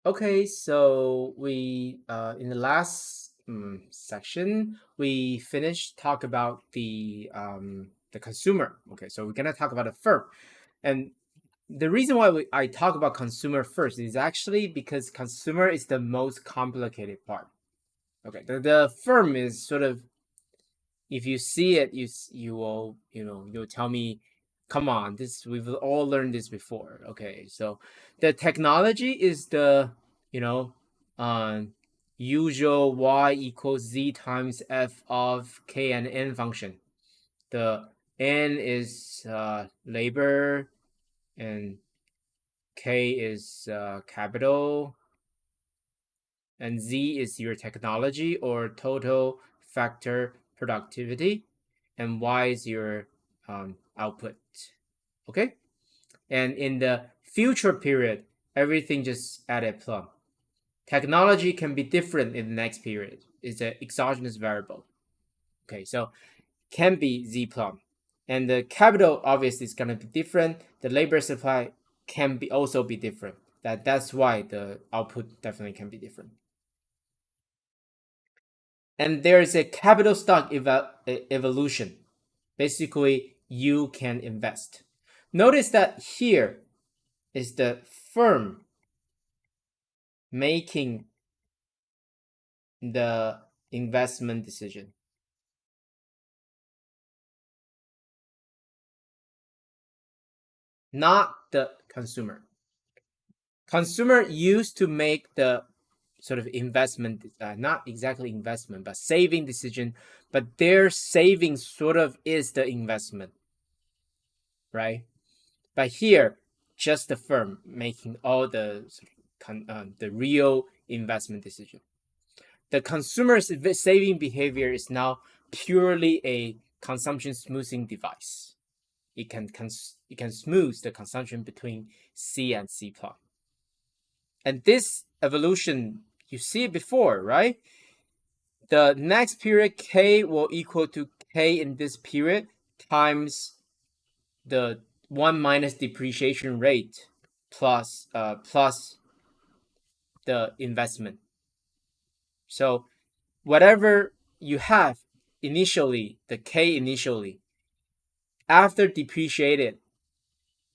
Okay, so we in the last section we finished talk about the consumer. Okay, so we're gonna talk about the firm, and the reason why I talk about consumer first is actually because consumer is the most complicated part. Okay, the firm is sort of, if you see it, you will, you'll tell me, come on, this we've all learned this before. Okay, so the technology is the, you know um usual y equals z times f of k and n function. The n is labor, and k is capital, and Z is your technology or total factor productivity, and Y is your output. Okay? And in the future period, everything just added plum. Technology can be different in the next period. It's an exogenous variable. Okay, so can be Z plum. And the capital obviously is gonna be different. The labor supply can be also be different. That's why the output definitely can be different. And there is a capital stock evolution. Basically, you can invest. Notice that here is the firm making the investment decision, not the consumer. Consumer used to make the sort of investment, not exactly investment, but saving decision, but their saving sort of is the investment, right? But here, just the firm making all the real investment decision. The consumer's saving behavior is now purely a consumption smoothing device. It can smooth the consumption between C and C plot. And this evolution, you see it before, right? The next period K will equal to K in this period times the 1 minus depreciation rate plus the investment. So whatever you have initially, the K initially, after depreciated,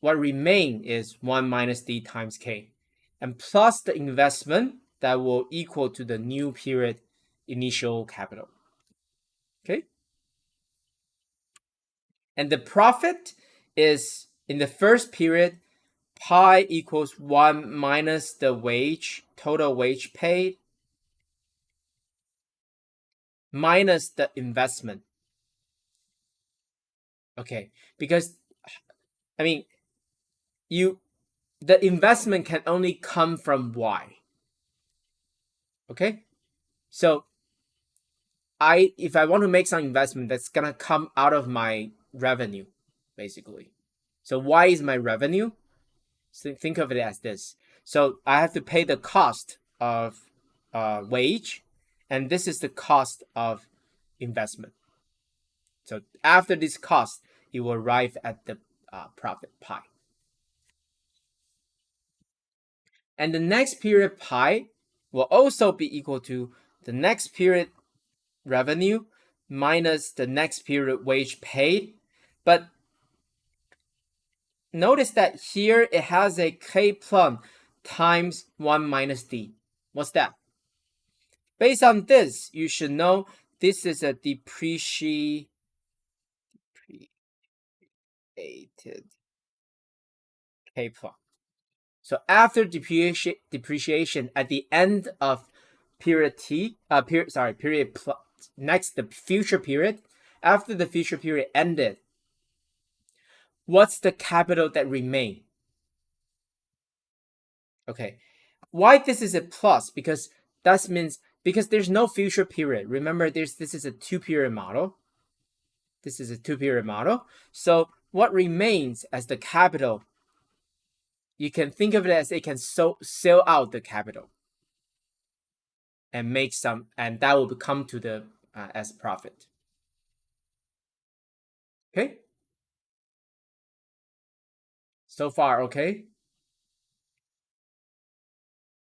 what remain is 1 minus D times K, and plus the investment that will equal to the new period initial capital. Okay? And the profit is in the first period, pi equals 1 minus the total wage paid, minus the investment. Okay, because I mean, the investment can only come from Y. Okay, so if I want to make some investment, that's gonna come out of my revenue, basically. So Y is my revenue. So think of it as this. So I have to pay the cost of wage, and this is the cost of investment. So after this cost, you will arrive at the profit pi. And the next period pi will also be equal to the next period revenue minus the next period wage paid. But notice that here it has a k plum times 1 minus d. What's that? Based on this, you should know this is a depreciated k plum. So after depreciation at the end of period next the future period, after the future period ended, what's the capital that remain? Okay, why this is a plus? Because that means because there's no future period. Remember, this is a two-period model. This is a two-period model. So what remains as the capital? You can think of it as it can sell out the capital and make some, and that will come to the as profit. Okay. So far, okay.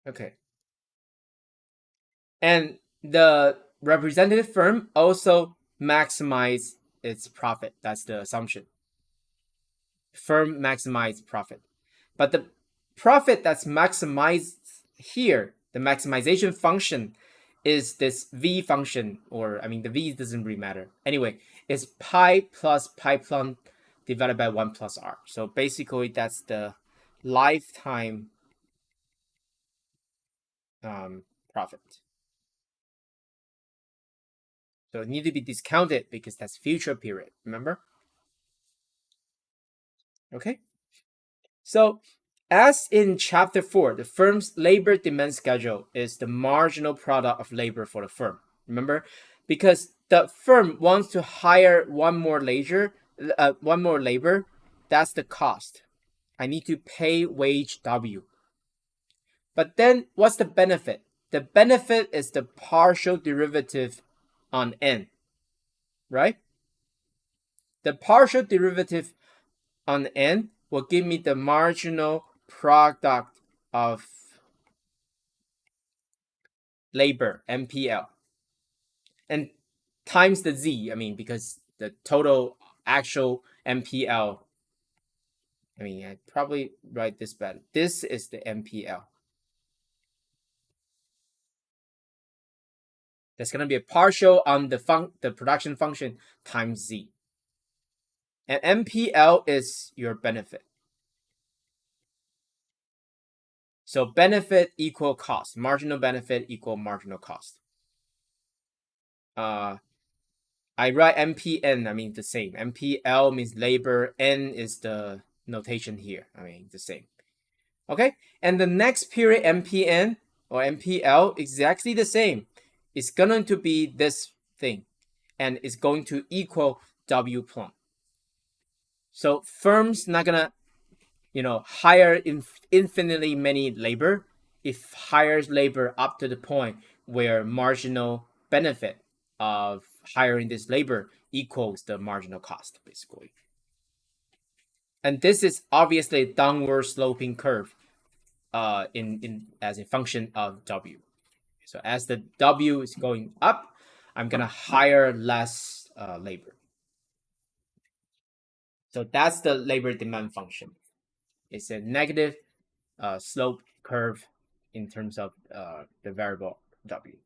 Okay. And the representative firm also maximize its profit. That's the assumption. Firm maximize profit. But the profit that's maximized here, the maximization function, is this v function, or I mean the v doesn't really matter. Anyway, it's pi plus pi plum divided by 1 plus r. So basically that's the lifetime profit. So it need to be discounted because that's future period, remember? Okay. So as in chapter 4, the firm's labor demand schedule is the marginal product of labor for the firm. Remember? Because the firm wants to hire one more labor, that's the cost. I need to pay wage W. But then what's the benefit? The benefit is the partial derivative on N, right? The partial derivative on N will give me the marginal product of labor, MPL, and times the Z, I mean, because the total actual MPL, I mean, I probably write this better. This is the MPL. That's going to be a partial on the production function times Z. And MPL is your benefit. So benefit equal cost. Marginal benefit equal marginal cost. I write MPN, I mean the same. MPL means labor, N is the notation here. I mean the same. Okay, and the next period MPN or MPL exactly the same. It's going to be this thing, and it's going to equal W plum. So firms not gonna, hire infinitely many labor. If hires labor up to the point where marginal benefit of hiring this labor equals the marginal cost, basically. And this is obviously a downward sloping curve in as a function of W. So as the W is going up, I'm gonna hire less labor. So that's the labor demand function. It's a negative slope curve in terms of the variable W.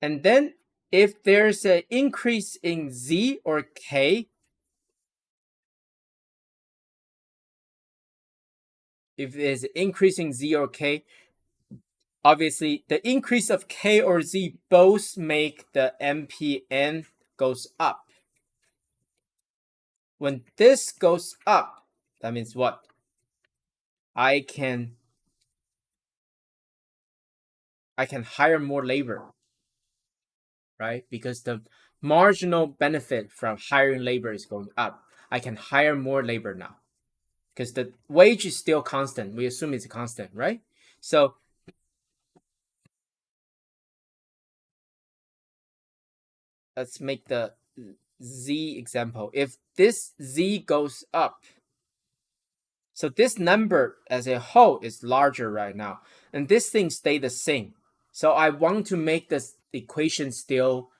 And then if there's an increase in Z or K, if there's an increase in Z or K, obviously the increase of K or Z both make the MPN goes up. When this goes up, that means what? I can hire more labor, right? Because the marginal benefit from hiring labor is going up. I can hire more labor now because the wage is still constant. We assume it's constant, right? So let's make the Z example. If this Z goes up, so this number as a whole is larger right now, and this thing stay the same. So I want to make this equation still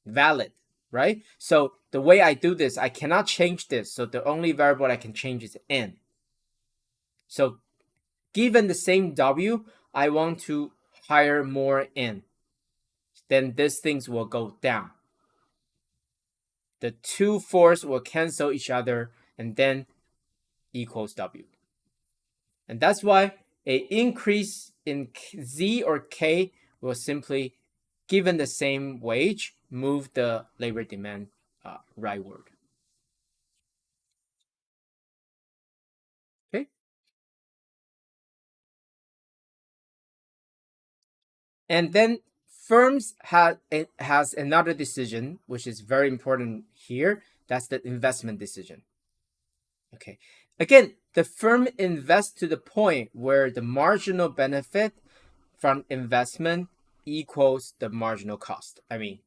valid, right? So the way I do this, I cannot change this. So the only variable I can change is N. So given the same W, I want to hire more N. Then these things will go down. The two force will cancel each other and then equals W. And that's why a increase in Z or K will simply, given the same wage, move the labor demand rightward. Okay. And then firms has another decision, which is very important here. That's the investment decision. Okay. Again, the firm invests to the point where the marginal benefit from investment equals the marginal cost. I mean,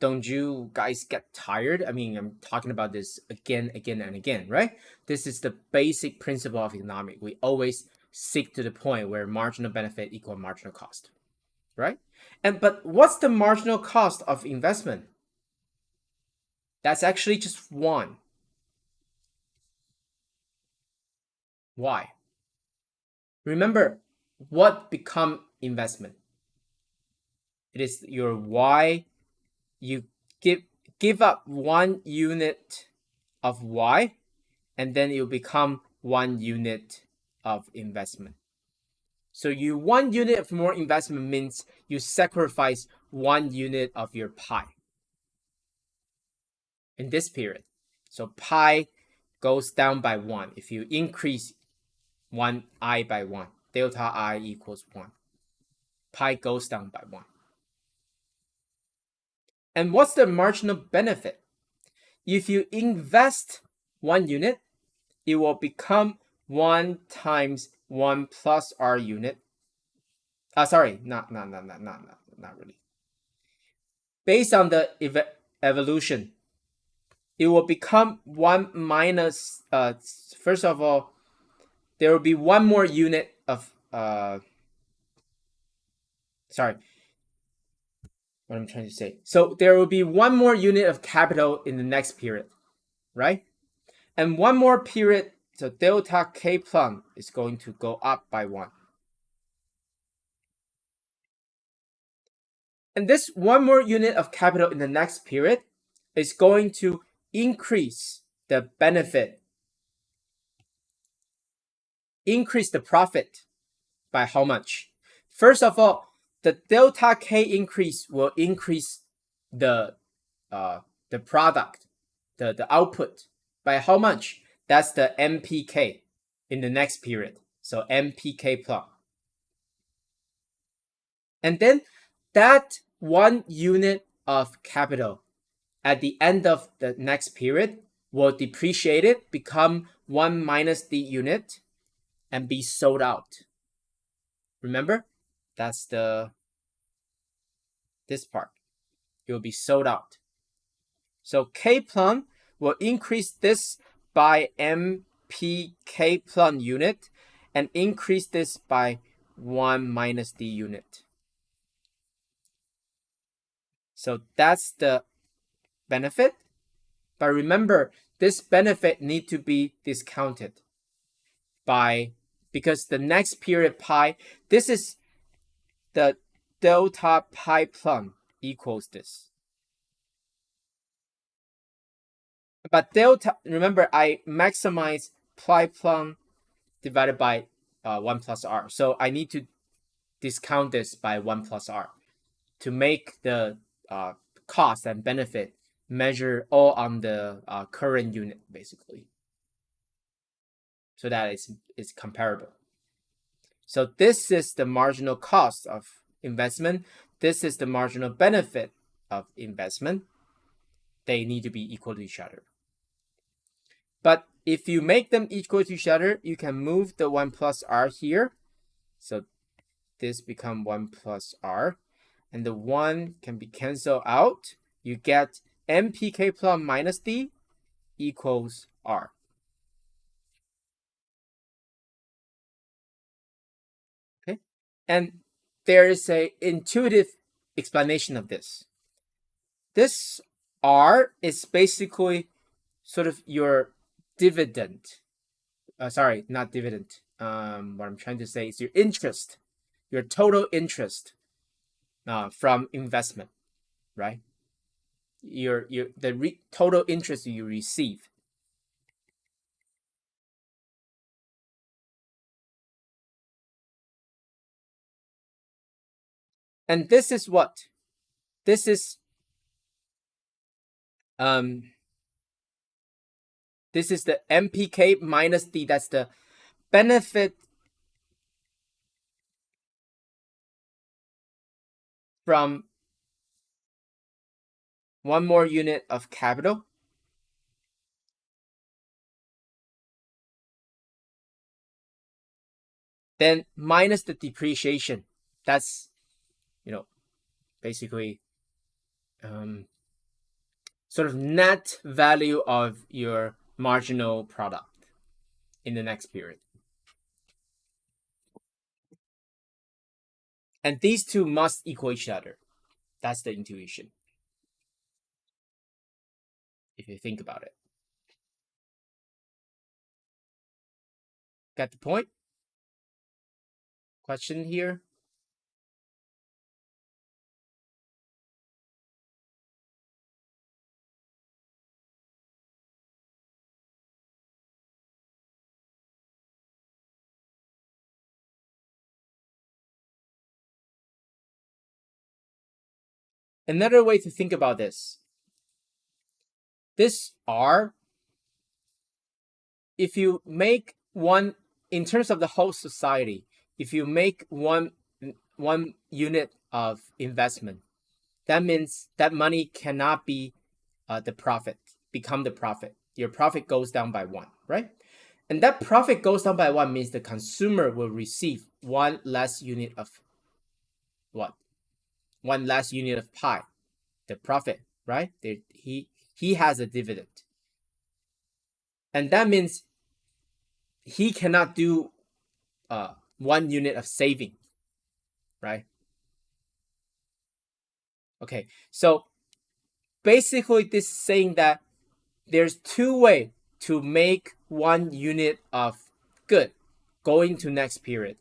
Don't you guys get tired? I mean, I'm talking about this again, and again, right? This is the basic principle of economics. We always seek to the point where marginal benefit equal marginal cost, right? But what's the marginal cost of investment? That's actually just one. Why? Remember, what become investment? It is your Y. You give up 1 unit of Y, and then it will become 1 unit of investment. So 1 unit of more investment means you sacrifice 1 unit of your pie in this period. So pi goes down by 1. If you increase 1i by 1, delta I equals 1. Pi goes down by 1. And what's the marginal benefit? If you invest 1 unit, it will become 1 times 1 plus r unit. Sorry, not really. Based on the evolution, it will become 1 minus, first of all, there will be 1 more unit of, sorry, what I'm trying to say. So there will be 1 more unit of capital in the next period, right? And 1 more period, so delta k plum is going to go up by 1. And this 1 more unit of capital in the next period is going to increase the benefit, increase the profit by how much? First of all, the delta k increase will increase the product, the output by how much? That's the MPK in the next period. So MPK plot. And then that 1 unit of capital at the end of the next period will depreciate it, become 1 minus the unit, and be sold out. Remember? That's this part. It will be sold out. So K plum will increase this by MPK plum unit and increase this by 1 minus the unit. So that's the benefit. But remember, this benefit need to be discounted by, because the next period pi, this is the delta pi plum equals this. But delta, remember, I maximize pi plum divided by 1 plus r. So I need to discount this by 1 plus r to make the cost and benefit measure all on the current unit, basically. So that is comparable. So this is the marginal cost of investment. This is the marginal benefit of investment. They need to be equal to each other. But if you make them equal to each other, you can move the 1 plus r here. So this become 1 plus r. And the 1 can be canceled out. You get MPK plus minus D equals r. Okay? And there is an intuitive explanation of this. This r is basically sort of your dividend. Sorry, not dividend. What I'm trying to say is your interest, your total interest from investment, right? The total interest you receive. And this is what? This is this is the MPK minus D. That's the benefit from 1 more unit of capital. Then minus the depreciation. That's, basically sort of net value of your marginal product in the next period. And these two must equal each other. That's the intuition, if you think about it. Got the point? Question here? Another way to think about this R, if you make one, in terms of the whole society, if you make one unit of investment, that means that money cannot be become the profit. Your profit goes down by one, right? And that profit goes down by one means the consumer will receive one less unit of what? One less unit of pie, the profit, right? He has a dividend. And that means he cannot do 1 unit of saving, right? Okay, so basically this is saying that there's two ways to make 1 unit of good going to next period.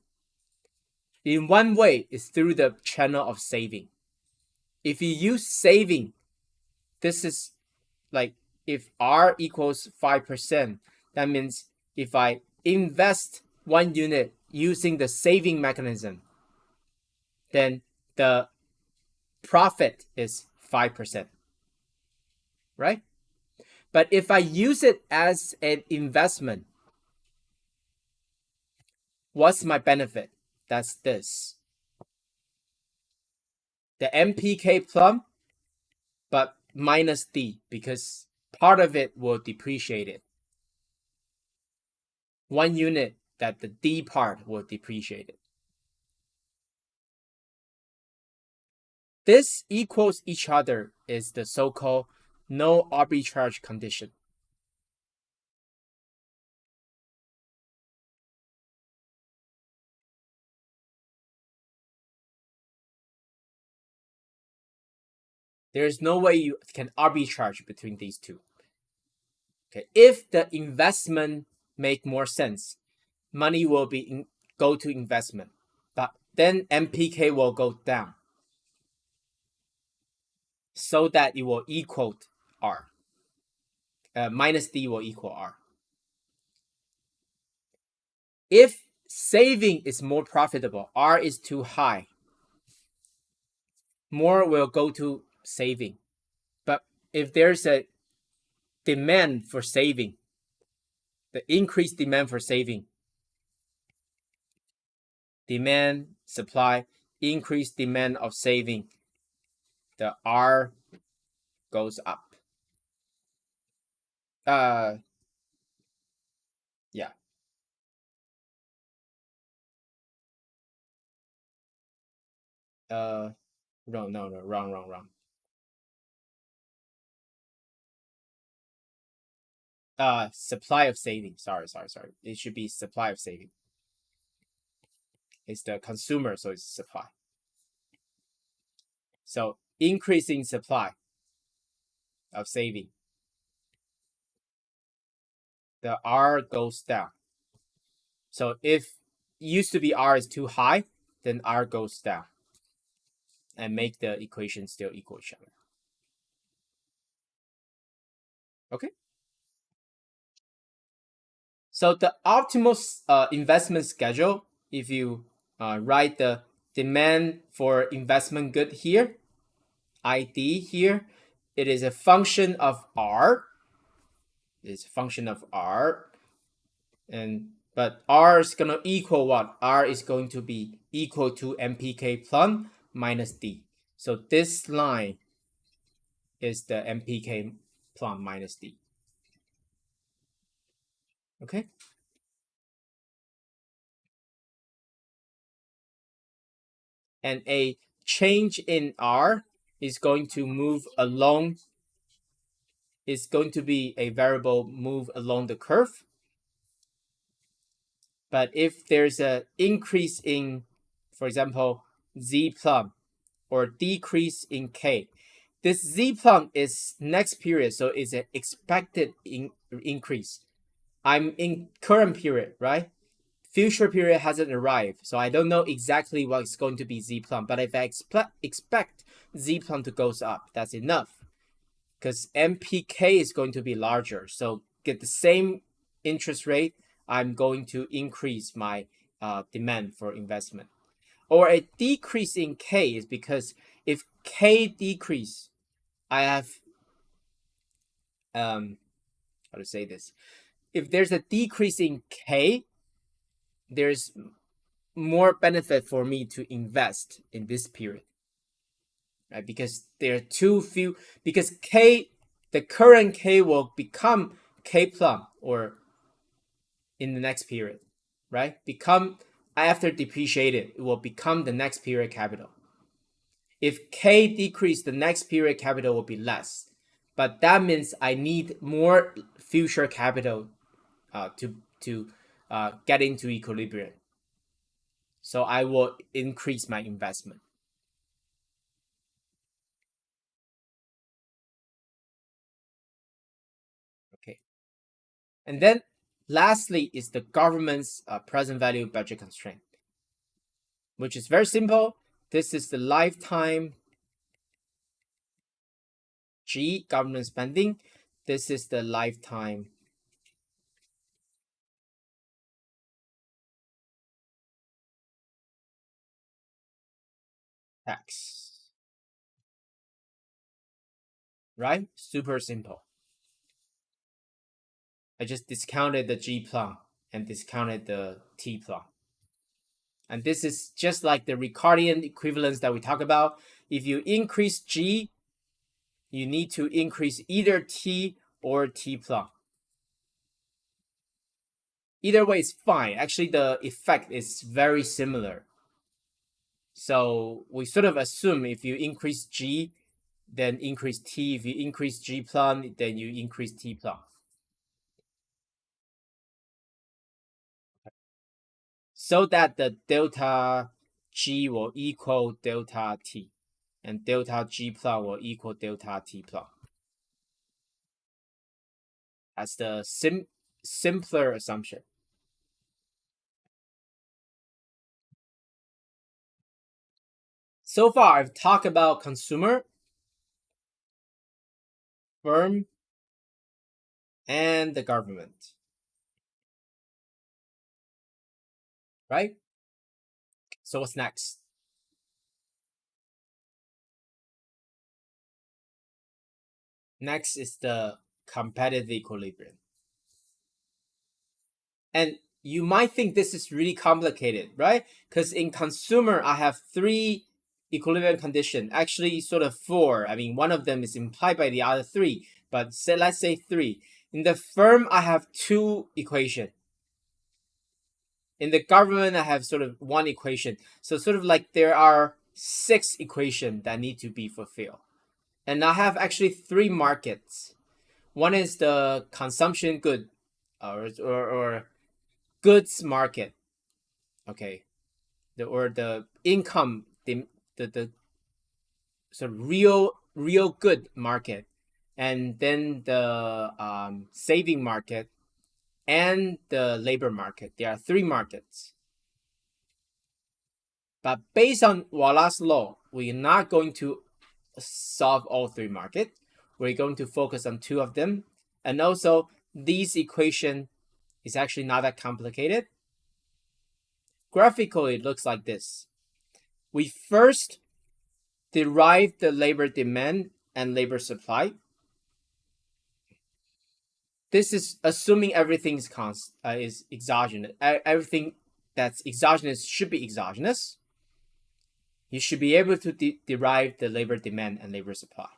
In one way is through the channel of saving. If you use saving, this is like if R equals 5%, that means if I invest 1 unit using the saving mechanism, then the profit is 5%, right? But if I use it as an investment, what's my benefit? That's this. The MPK plum, but minus D, because part of it will depreciate it. 1 unit that the D part will depreciate it. This equals each other is the so-called no arbitrage condition. There is no way you can arbitrage between these two. Okay, if the investment make more sense, money will go to investment, but then MPK will go down so that it will equal R. Minus D will equal R. If saving is more profitable, R is too high, more will go to saving. But if there's a demand for saving, the increased demand for saving, demand, supply, increased demand of saving, the R goes up. Yeah. No, wrong. Supply of saving. Sorry. It should be supply of saving. It's the consumer, so it's supply. So increasing supply of saving, the R goes down. So if used to be R is too high, then R goes down and make the equation still equal each other. Okay. So the optimal investment schedule, if you write the demand for investment good here, ID here, it is a function of R. It's a function of R. But R is going to equal what? R is going to be equal to MPK plum minus D. So this line is the MPK plum minus D. Okay? And a change in R is going to move along is going to be a variable move along the curve. But if there's an increase in, for example, z plum or decrease in k, this z plum is next period, so it's an expected increase. I'm in current period, right? Future period hasn't arrived, so I don't know exactly what's going to be z plum. But if I expect z plum to goes up, that's enough, because MPK is going to be larger. So get the same interest rate, I'm going to increase my demand for investment. Or a decrease in K is because if K decrease, I have how to say this? If there's a decrease in K, there's more benefit for me to invest in this period, right? Because there are too few. Because K, the current K will become K plum or in the next period, right? Become after depreciated, it will become the next period capital. If K decrease, the next period capital will be less. But that means I need more future capital to get into equilibrium. So I will increase my investment. Okay. And then lastly is the government's present value budget constraint, which is very simple. This is the lifetime G, government spending. This is the lifetime tax, right? Super simple. I just discounted the G plum and discounted the T plum. And this is just like the Ricardian equivalence that we talk about. If you increase G, you need to increase either T or T plum. Either way is fine. Actually, the effect is very similar. So we sort of assume if you increase G, then increase T. If you increase G plum, then you increase T plum. So that the delta G will equal delta T, and delta G plum will equal delta T plum. That's the simpler assumption. So far, I've talked about consumer, firm, and the government, right? So what's next? Next is the competitive equilibrium. And you might think this is really complicated, right? Because in consumer, I have three equilibrium condition, actually sort of four. I mean, one of them is implied by the other three, but let's say three. In the firm, I have two equation. In the government, I have sort of one equation. So sort of like there are six equations that need to be fulfilled. And I have actually three markets. One is the consumption good or goods market. Okay. The income, the sort of real good market. And then the saving market and the labor market. There are three markets. But based on Wallace's law, we're not going to solve all three markets. We're going to focus on two of them. And also, this equation is actually not that complicated. Graphically, it looks like this. We first derive the labor demand and labor supply. This is assuming everything is exogenous. Everything that's exogenous should be exogenous. You should be able to derive the labor demand and labor supply.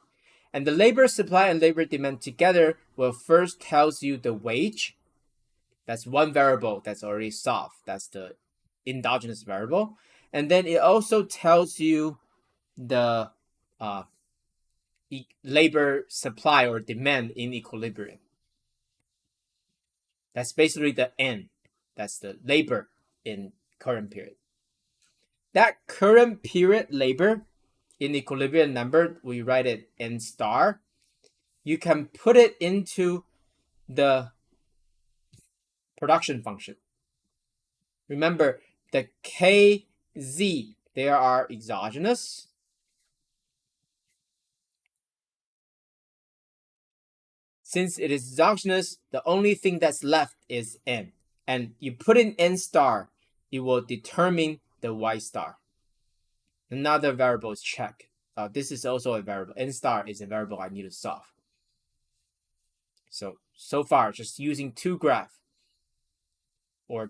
And the labor supply and labor demand together will first tells you the wage. That's one variable that's already solved. That's the endogenous variable. And then it also tells you the labor supply or demand in equilibrium. That's basically the N. That's the labor in current period. That current period labor in equilibrium number, we write it N star. You can put it into the production function. Remember, the KZ, they are exogenous. Since it is exogenous, the only thing that's left is N. And you put in N star, it will determine the Y star. Another variable is check. This is also a variable. N star is a variable I need to solve. So far, just using two graphs or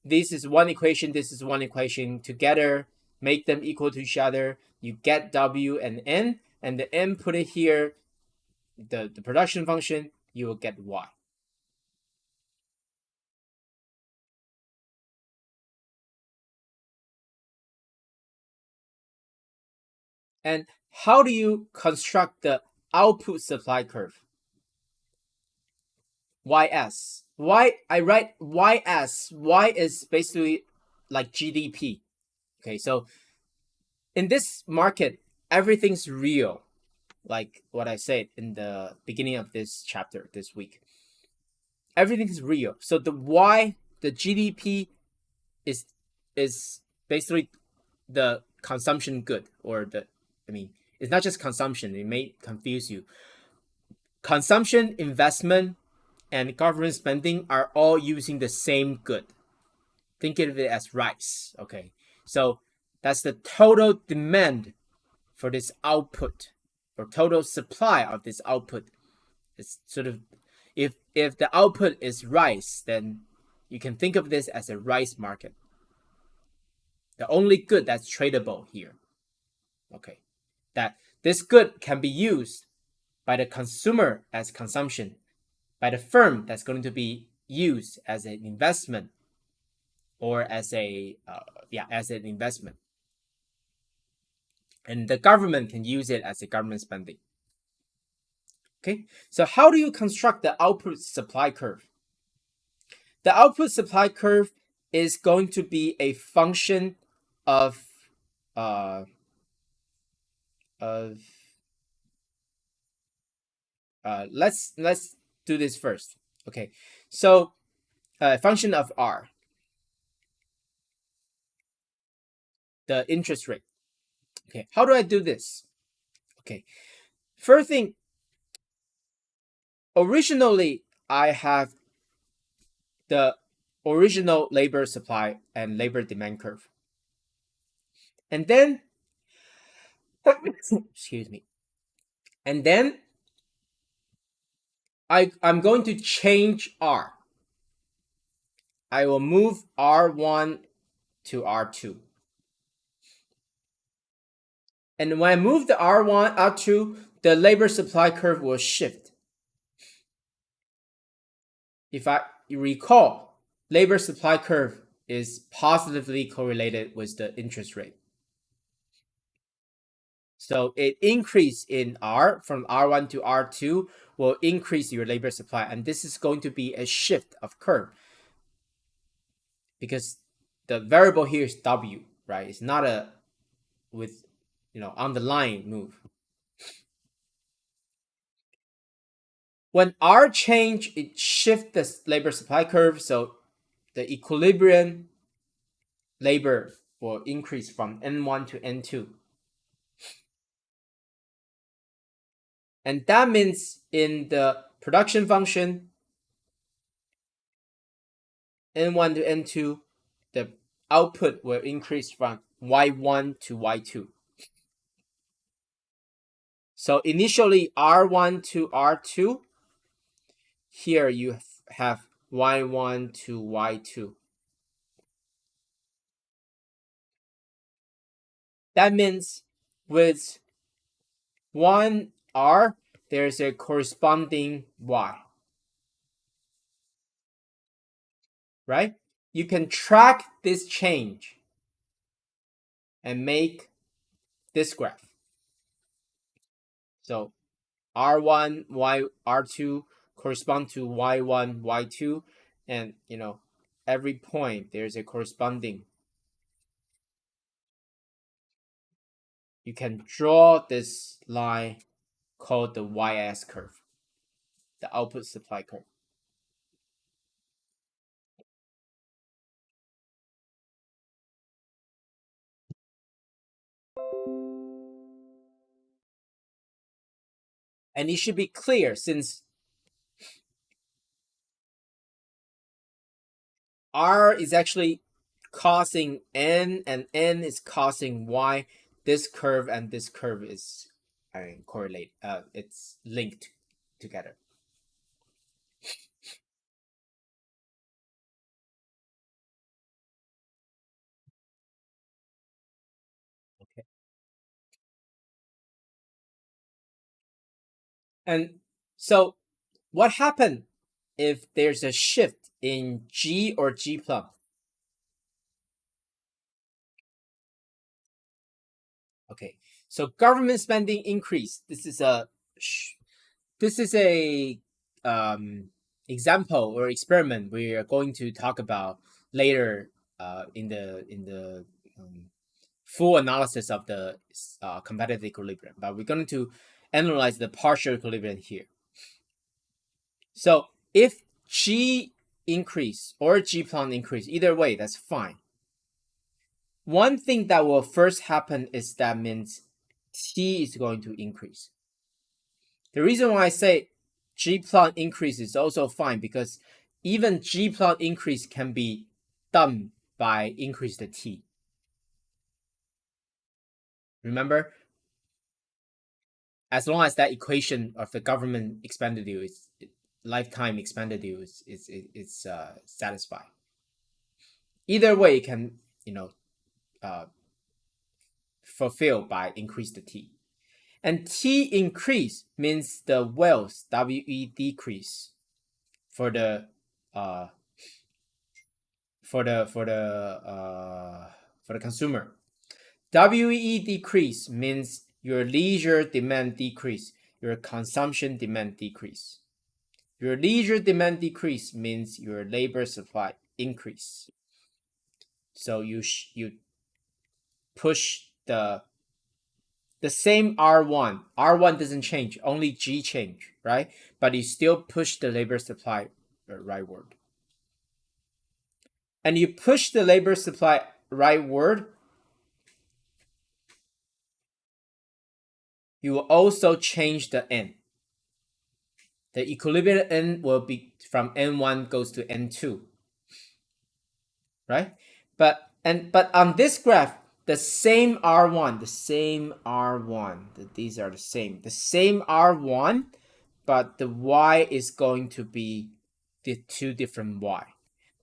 this is one equation, this is one equation together, make them equal to each other. You get W and N, and the N put it here, the production function, you will get Y. And how do you construct the output supply curve? YS. I write YS. Y is basically like GDP. Okay, so in this market, everything's real, like what I said in the beginning of this chapter this week. Everything's real. So the GDP is basically the consumption good, or it's not just consumption. It may confuse you. Consumption, investment, and government spending are all using the same good. Think of it as rice. Okay, so that's the total demand for this output, or total supply of this output. It's sort of, if the output is rice, then you can think of this as a rice market. The only good that's tradable here. Okay, that this good can be used by the consumer as consumption, by the firm that's going to be used as an investment, or as an investment, and the government can use it as a government spending. Okay, so how do you construct the output supply curve? The output supply curve is going to be a function of let's do this first. Okay, so function of R, the interest rate. Okay, how do I do this? Okay, first thing, originally I have the original labor supply and labor demand curve, and then excuse me, and then I'm going to change R. I will move R1 to R2. And when I move the R1, R2, the labor supply curve will shift. If you recall, labor supply curve is positively correlated with the interest rate. So it increase in R from R1 to R2 will increase your labor supply. And this is going to be a shift of curve, because the variable here is W, right? It's not a on the line move. When R change, it shifts the labor supply curve, so the equilibrium labor will increase from N1 to N2. And that means in the production function, N1 to N2, the output will increase from Y1 to Y2. So initially R1 to R2, here you have Y1 to Y2. That means with 1R, there's a corresponding Y. Right? You can track this change and make this graph. So R1, R2 correspond to Y1, Y2, and every point there's a corresponding. You can draw this line called the Y-S curve, the output supply curve. And it should be clear since R is actually causing N and N is causing Y. This curve and this curve is correlate. It's linked together. Okay. And so what happened if there's a shift in G or G plum? Okay, so government spending increase. This is a example or experiment we are going to talk about later in the full analysis of the competitive equilibrium. But we're going to analyze the partial equilibrium here. So if G increase or G plum increase, either way, that's fine. One thing that will first happen is that means T is going to increase. The reason why I say G plot increase is also fine because even G plot increase can be done by increase the T. Remember, as long as that equation of the government expenditure is lifetime expenditure is satisfied. Either way, it can uh, fulfill by increase the T. And T increase means the wealth WE decrease for the consumer. WE decrease means your leisure demand decrease, your consumption demand decrease. Your leisure demand decrease means your labor supply increase. So you push the same R1. R1 doesn't change, only G change, right? But you still push the labor supply rightward. And you push the labor supply rightward, you will also change the N. The equilibrium N will be from N1 goes to N2, right? But on this graph, the same R1, these are the same R1, but the Y is going to be the two different Y.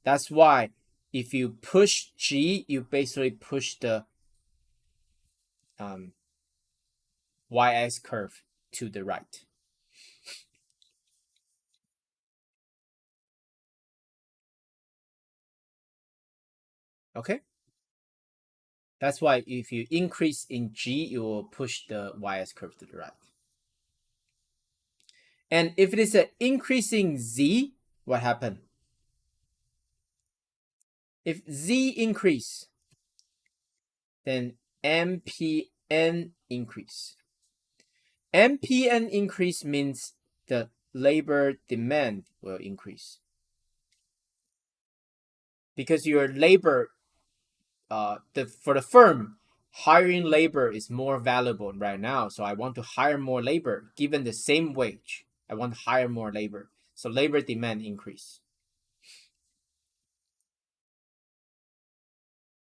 That's why if you push G, you basically push the Y-axis curve to the right. Okay? That's why if you increase in G, you will push the Y-axis curve to the right. And if it is an increasing Z, what happened? If Z increase, then MPN increase. MPN increase means the labor demand will increase. Because your labor, for the firm, hiring labor is more valuable right now. So I want to hire more labor given the same wage. I want to hire more labor. So labor demand increase.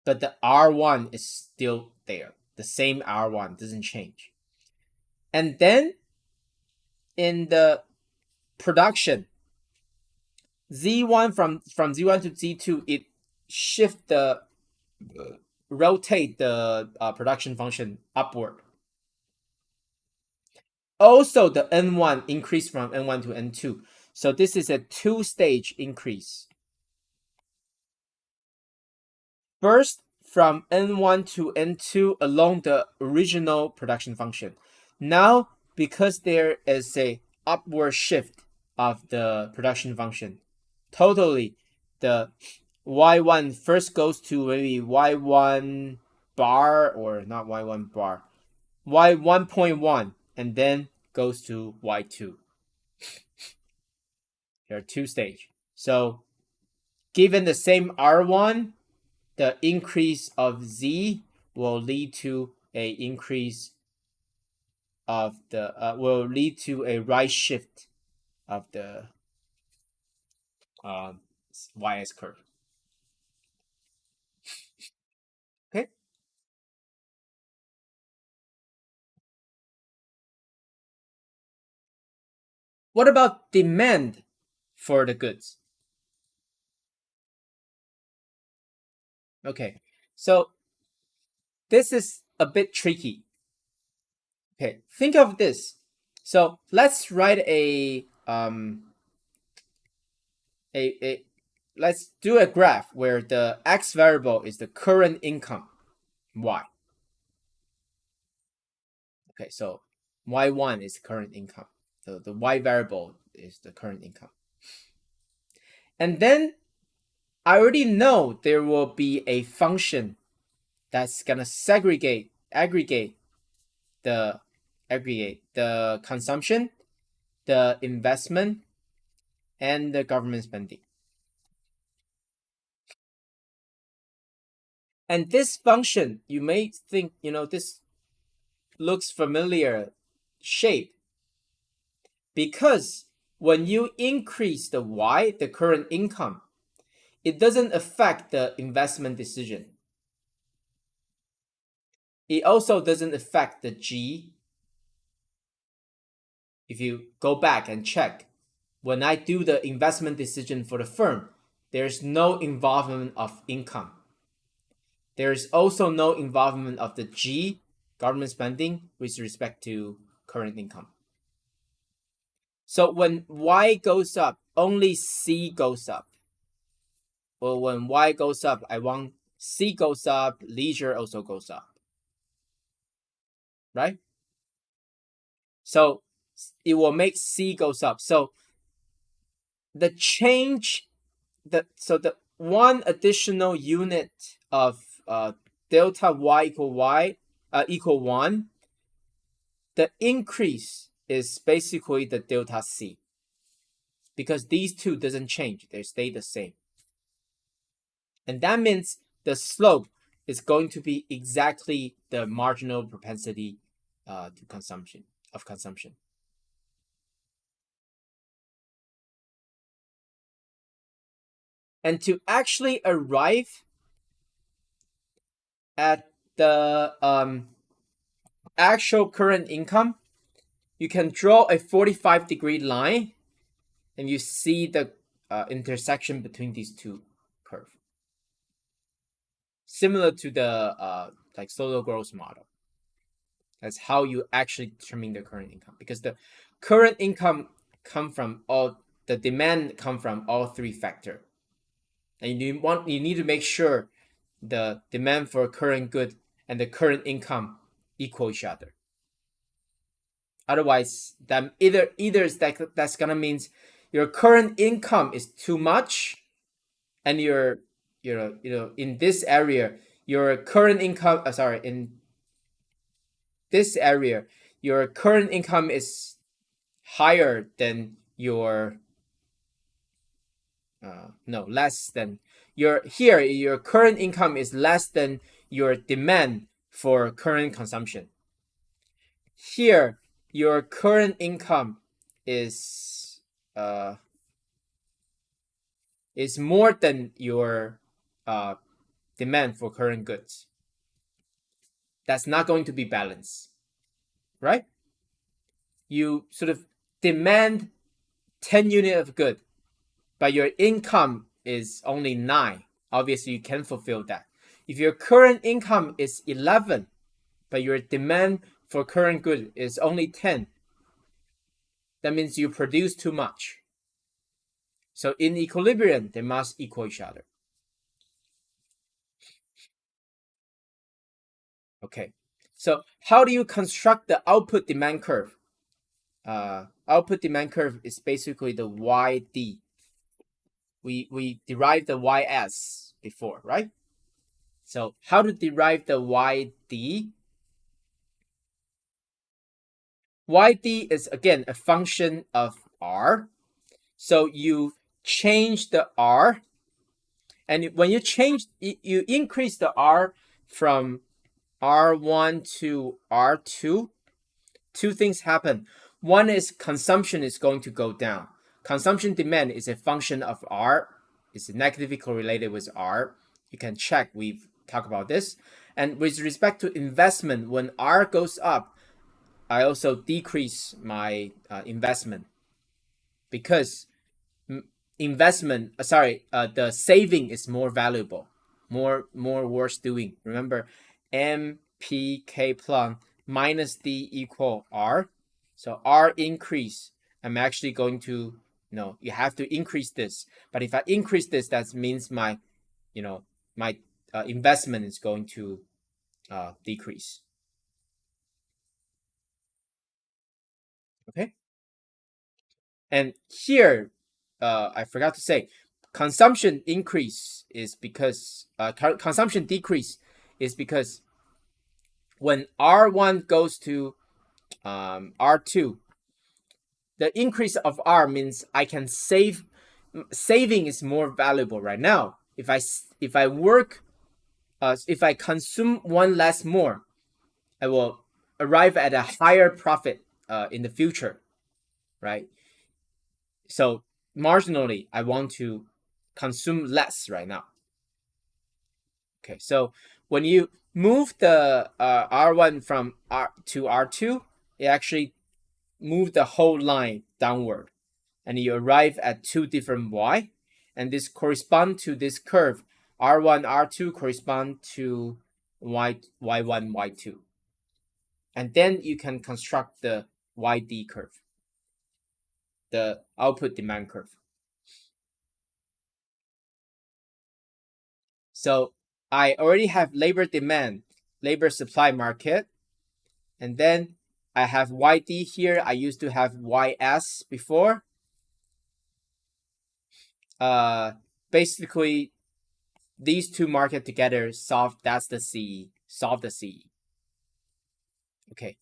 But the R1 is still there. The same R1 doesn't change. And then in the production, Z1 from Z1 to Z2, it rotate the production function upward. Also, the N1 increase from N1 to N2. So this is a two-stage increase. First, from N1 to N2 along the original production function. Now, because there is a upward shift of the production function. Totally, the y1 first goes to maybe y1 bar, or not y1 bar, y1.1, and then goes to y2. There are two stages. So given the same R1, the increase of Z will lead to a increase of the will lead to a right shift of the uh, y-s curve. Okay. What about demand for the goods? Okay, so this is a bit tricky. Okay, think of this. So let's write a let's do a graph where the x variable is the current income, y. Okay, so y1 is current income. So the y variable is the current income. And then I already know there will be a function that's gonna aggregate the consumption, the investment, and the government spending. And this function, you may think, this looks familiar shape, because when you increase the y, the current income, it doesn't affect the investment decision. It also doesn't affect the G. If you go back and check, when I do the investment decision for the firm, there's no involvement of income. There's also no involvement of the G, government spending, with respect to current income. So when Y goes up, only C goes up. Well, when Y goes up, I want C goes up, leisure also goes up. Right? So it will make C goes up. So the change, the one additional unit of delta Y equal 1, the increase is basically the delta C, because these two doesn't change, they stay the same. And that means the slope is going to be exactly the marginal propensity to consumption. And to actually arrive at the actual current income, you can draw a 45-degree line, and you see the intersection between these two curves, similar to the like solo growth model. That's how you actually determine the current income, because the current income the demand come from all three factors, and you need to make sure the demand for current good and the current income equal each other. Otherwise, that that's gonna means your current income is too much, and in this area your current income in this area your current income is higher than your less than your current income is less than your demand for current consumption. Here your current income is more than your demand for current goods. That's not going to be balanced, right? You sort of demand 10 units of good, but your income is only 9. Obviously, you can fulfill that. If your current income is 11, but your demand for current good is only 10, that means you produce too much. So in equilibrium, they must equal each other. Okay, so how do you construct the output demand curve? output demand curve is basically the YD. We derived the YS before, right? So how to derive the YD? YD is again a function of R. So you change the R, and when you change, you increase the R from R1 to R2. Two things happen. One is consumption is going to go down. Consumption demand is a function of R. It's negatively correlated with R. You can check. We've talked about this. And with respect to investment, when R goes up, I also decrease my investment because investment, the saving is more valuable, more worth doing. Remember, MPK plus minus D equal R. So R increase, I'm actually going to, you have to increase this. But if I increase this, that means my investment is going to decrease. Okay. And here, I forgot to say, consumption increase is because consumption decrease is because when R1 goes to R2, the increase of R means I can save. Saving is more valuable right now. If I work, if I consume one less more, I will arrive at a higher profit in the future, right? So marginally, I want to consume less right now. Okay, so when you move the R1 from R to R2, it actually move the whole line downward, and you arrive at two different Y, and this correspond to this curve. R1, R2 correspond to Y1, Y2. And then you can construct the YD curve, the output demand curve. So I already have labor demand, labor supply market, and then I have YD here. I used to have YS before. Basically, these two market together solve the CE. Solve the CE. Okay,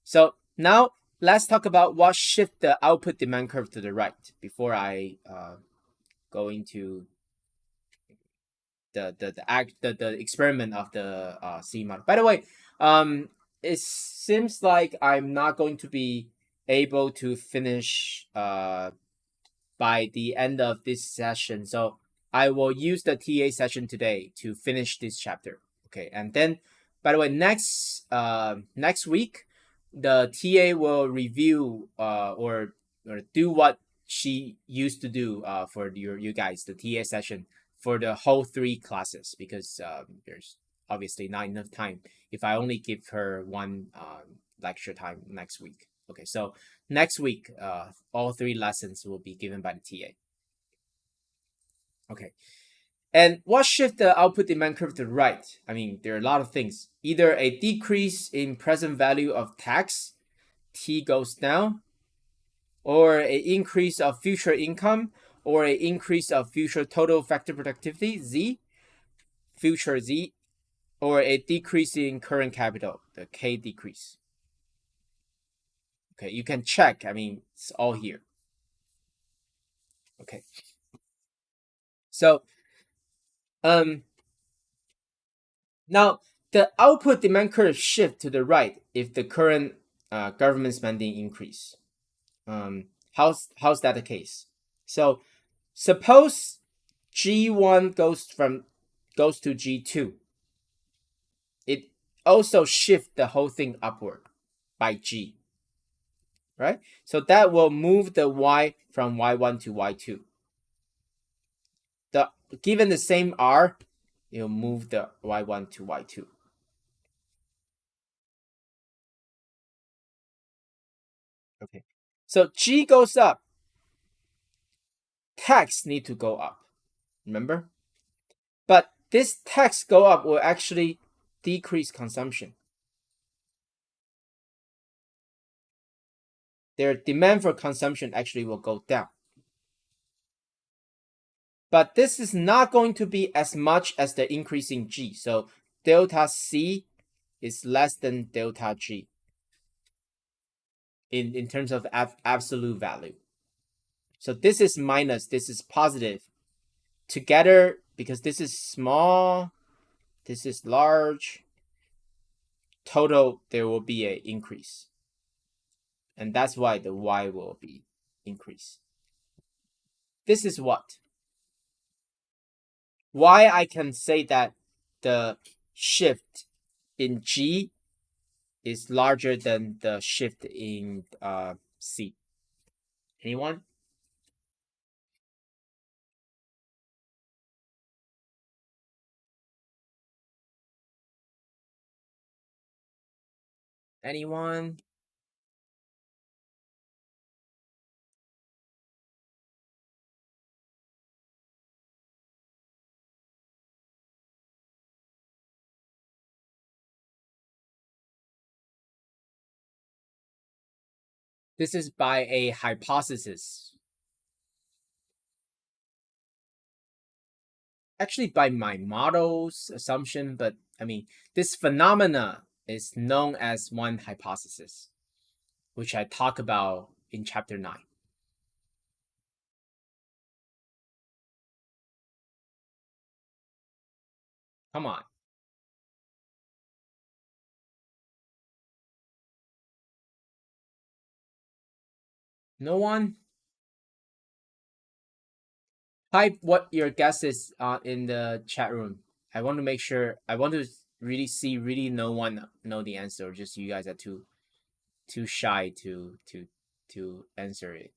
so now let's talk about what shift the output demand curve to the right before I go into the experiment of the C model. By the way, it seems like I'm not going to be able to finish by the end of this session, so I will use the TA session today to finish this chapter. Okay, and then by the way, next week the TA will review or do what she used to do for you guys, the TA session for the whole 3 classes, because there's obviously not enough time if I only give her one lecture time next week. Okay, so next week, all 3 lessons will be given by the TA. Okay, and what shift the output demand curve to the right? I mean, there are a lot of things. Either a decrease in present value of tax, T goes down, or an increase of future income, or an increase of future total effective productivity, Z, future Z, or a decrease in current capital, the K decrease. Okay, you can check. I mean, it's all here. Okay. So, now the output demand curve shift to the right if the current government spending increase. How's that the case? So, suppose G1 goes to G2. It also shift the whole thing upward by G, right? So that will move the Y from Y1 to Y2. Given the same R, it'll move the Y1 to Y2. Okay. So G goes up, tax need to go up. Remember? But this tax go up will actually decrease consumption. their demand for consumption actually will go down. But this is not going to be as much as the increasing G. So delta C is less than delta G in terms of absolute value. So this is minus, this is positive. Together, because this is small, this is large, total, there will be an increase. And that's why the Y will be increased. This is what? Why I can say that the shift in G is larger than the shift in C. Anyone? Anyone? This is by a hypothesis. Actually, by my model's assumption, but I mean, this phenomena is known as one hypothesis, which I talk about in chapter 9. Come on. No one? Type what your guess is in the chat room. I want to make sure. I want to really see. Really, no one know the answer. Or just you guys are too shy to answer it.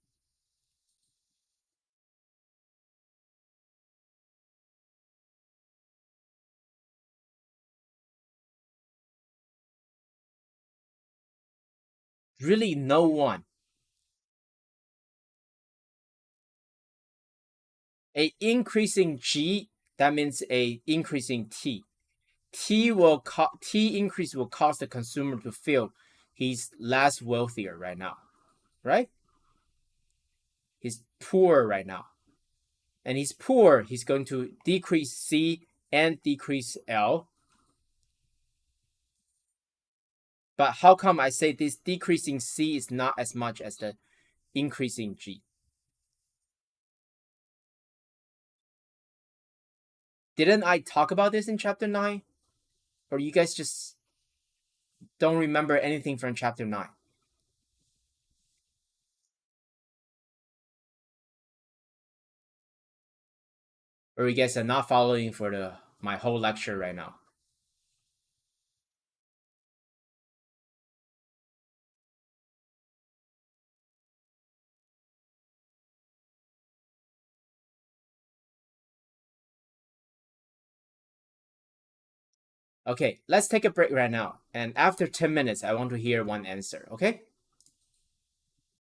Really, no one. A increasing G, that means a increasing T. T increase will cause the consumer to feel he's less wealthier right now, right? He's poor right now, and he's poor. He's going to decrease C and decrease L. But how come I say this decreasing C is not as much as the increasing G? Didn't I talk about this in chapter 9? Or you guys just don't remember anything from chapter 9? Or you guys are not following for my whole lecture right now? Okay, let's take a break right now. And after 10 minutes, I want to hear one answer, okay?